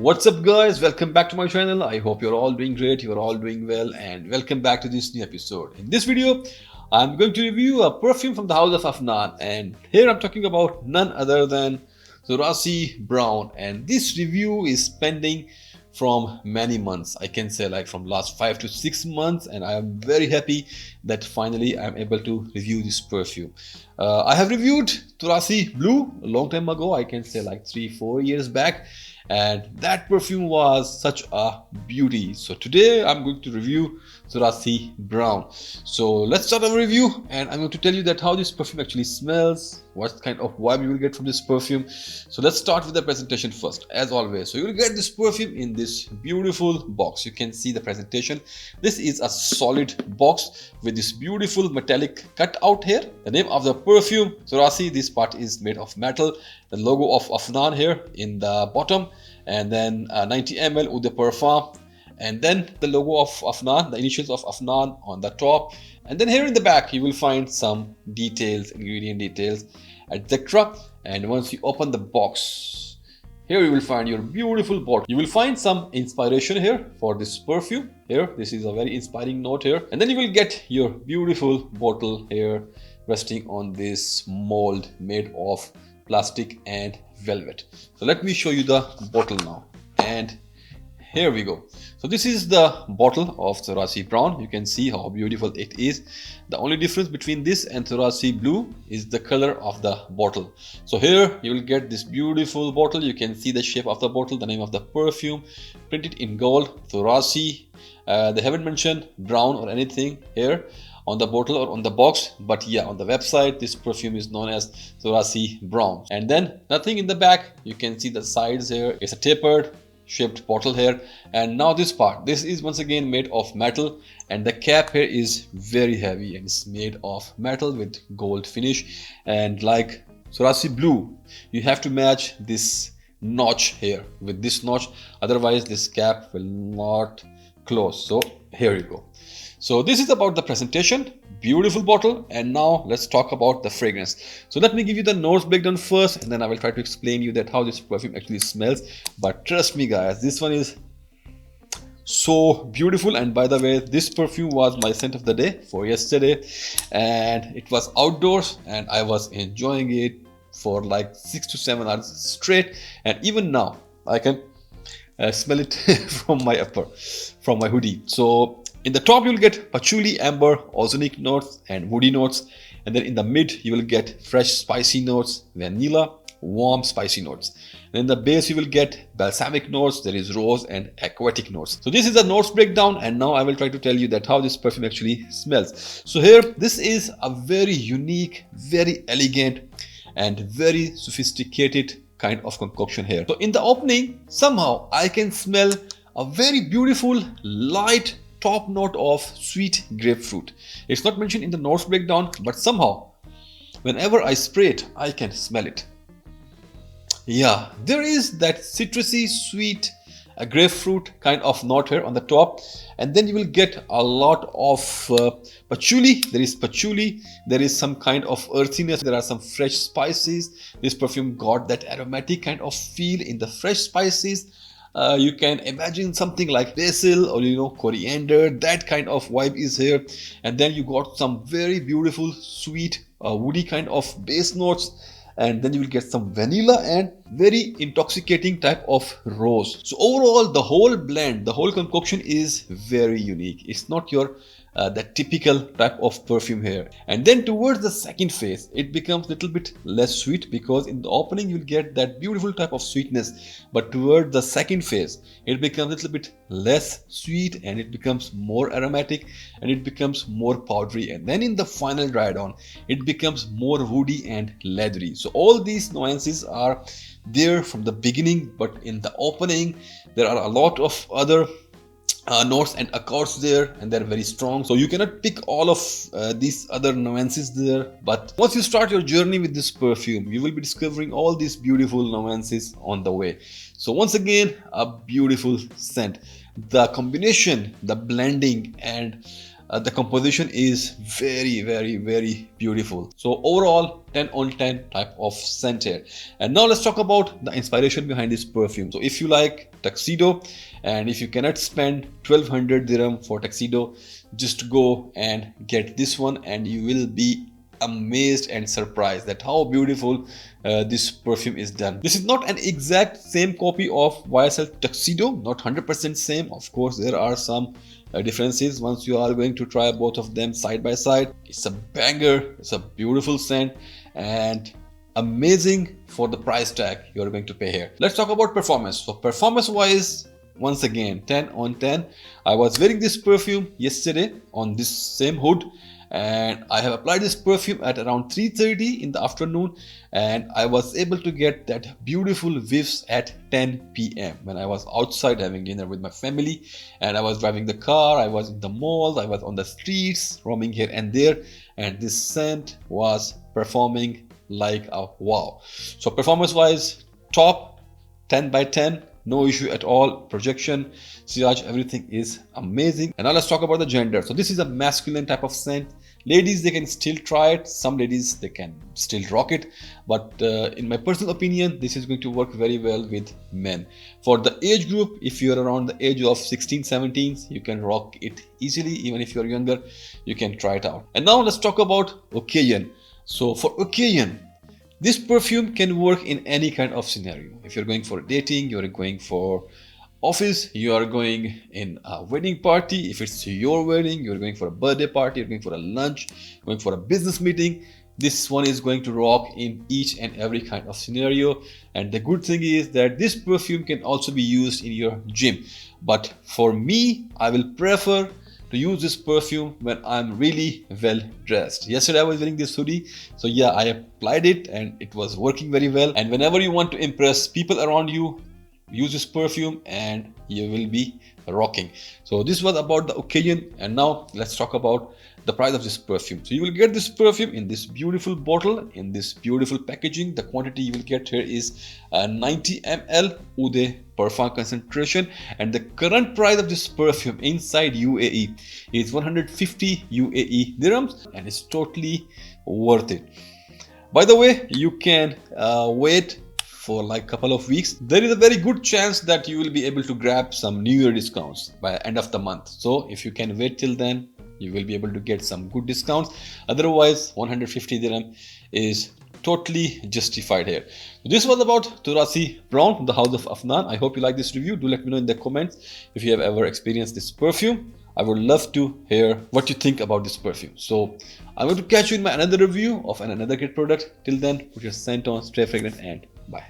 What's up guys, welcome back to my channel. I hope you're all doing great, you're all doing well, and welcome back to this new episode. In this video I'm going to review a perfume from the house of Afnan, and here I'm talking about none other than Turathi Brown. And this review is pending from many months, I can say like from last 5 to 6 months, and I am very happy that finally I'm able to review this perfume. I have reviewed Turathi Blue a long time ago, I can say like 3-4 years back, and that perfume was such a beauty. So today I'm going to review Turathi Brown. So let's start our review, and I'm going to tell you that how this perfume actually smells, what kind of vibe you will get from this perfume. So let's start with the presentation first, as always. So you will get this perfume in this beautiful box. You can see the presentation. This is a solid box with this beautiful metallic cut out here. The name of the perfume, Turathi, this part is made of metal. The logo of Afnan here in the bottom, and then 90 ml Eau de Perfume, and then the logo of Afnan, the initials of Afnan on the top. And then here in the back you will find some details, ingredient details, etc. And once you open the box, here you will find your beautiful bottle. You will find some inspiration here for this perfume. Here, this is a very inspiring note here. And then you will get your beautiful bottle here resting on this mold made of plastic and velvet. So let me show you the bottle now, and here we go. So this is the bottle of Turathi Brown. You can see how beautiful it is. The only difference between this and Turathi Blue is the color of the bottle. So here you will get this beautiful bottle. You can see the shape of the bottle, the name of the perfume printed in gold, Turathi. They haven't mentioned brown or anything here on the bottle or on the box, but yeah, on the website this perfume is known as Turathi Brown. And then nothing in the back. You can see the sides here. It's a tapered shaped bottle here. And now this part, this is once again made of metal, and the cap here is very heavy and it's made of metal with gold finish. And like Turathi Blue, you have to match this notch here with this notch, otherwise this cap will not close. So here you go. So this is about the presentation. Beautiful bottle. And now let's talk about the fragrance. So let me give you the notes breakdown first, and then I will try to explain you that how this perfume actually smells. But trust me guys, this one is so beautiful. And by the way, this perfume was my scent of the day for yesterday, and it was outdoors and I was enjoying it for like 6 to 7 hours straight. And even now I can smell it from my hoodie. So in the top you will get patchouli, amber, ozonic notes and woody notes, and then in the mid you will get fresh spicy notes, vanilla, warm spicy notes. And in the base you will get balsamic notes, there is rose and aquatic notes. So this is the notes breakdown, and now I will try to tell you that how this perfume actually smells. So here, this is a very unique, very elegant and very sophisticated kind of concoction here. So in the opening, somehow I can smell a very beautiful light top note of sweet grapefruit. It's not mentioned in the notes breakdown, but somehow whenever I spray it, I can smell it. Yeah, there is that citrusy sweet grapefruit kind of note here on the top, and then you will get a lot of patchouli. There is patchouli, there is some kind of earthiness, there are some fresh spices. This perfume got that aromatic kind of feel in the fresh spices. You can imagine something like basil or coriander, that kind of vibe is here. And then you got some very beautiful sweet woody kind of base notes, and then you will get some vanilla and very intoxicating type of rose. So overall the whole blend, the whole concoction is very unique. It's not your that typical type of perfume here. And then towards the second phase it becomes a little bit less sweet, because in the opening you'll get that beautiful type of sweetness, but towards the second phase it becomes a little bit less sweet and it becomes more aromatic and it becomes more powdery, and then in the final dry down it becomes more woody and leathery. So all these nuances are there from the beginning, but in the opening there are a lot of other notes and accords there, and they're very strong, so you cannot pick all of these other nuances there. But once you start your journey with this perfume, you will be discovering all these beautiful nuances on the way. So once again, a beautiful scent. The combination, the blending, and The composition is very beautiful. So overall 10 on 10 type of scent here. And now let's talk about the inspiration behind this perfume. So if you like tuxedo, and if you cannot spend 1200 dirham for tuxedo, just go and get this one, and you will be amazed and surprised that how beautiful this perfume is done. This is not an exact same copy of YSL Tuxedo, not 100% same. Of course, there are some differences. Once you are going to try both of them side by side, it's a banger, it's a beautiful scent, and amazing for the price tag you are going to pay here. Let's talk about performance. So performance wise, once again 10 on 10. I was wearing this perfume yesterday on this same hood, and I have applied this perfume at around 3:30 in the afternoon, and I was able to get that beautiful whiffs at 10 p.m. when I was outside having dinner with my family, and I was driving the car, I was in the mall, I was on the streets roaming here and there, and this scent was performing like a wow. So performance wise, top 10 by 10, no issue at all. Projection, sillage, everything is amazing. And now let's talk about the gender. So this is a masculine type of scent. Ladies, they can still try it. Some ladies, they can still rock it, but in my personal opinion, this is going to work very well with men. For the age group, if you're around the age of 16-17, you can rock it easily. Even if you're younger, you can try it out. And now let's talk about occasion. So for occasion, this perfume can work in any kind of scenario. If you're going for dating, you're going for office, you are going in a wedding party, if it's your wedding, you're going for a birthday party, you're going for a lunch, going for a business meeting, this one is going to rock in each and every kind of scenario. And the good thing is that this perfume can also be used in your gym. But for me, I will prefer to use this perfume when I'm really well dressed. Yesterday I was wearing this hoodie, so yeah, I applied it and it was working very well. And whenever you want to impress people around you, use this perfume and you will be rocking. So this was about the occasion, and now let's talk about the price of this perfume. So you will get this perfume in this beautiful bottle, in this beautiful packaging. The quantity you will get here is 90 ml Eau de Parfum concentration, and the current price of this perfume inside UAE is 150 UAE dirhams, and it's totally worth it. By the way, you can wait for like a couple of weeks. There is a very good chance that you will be able to grab some New Year discounts by end of the month. So if you can wait till then, you will be able to get some good discounts. Otherwise, 150 dirham is totally justified here. So this was about Turathi Brown from the house of Afnan. I hope you like this review. Do let me know in the comments if you have ever experienced this perfume. I would love to hear what you think about this perfume. So I'm going to catch you in my another review of another great product. Till then, put your scent on, stay fragrant, and bye.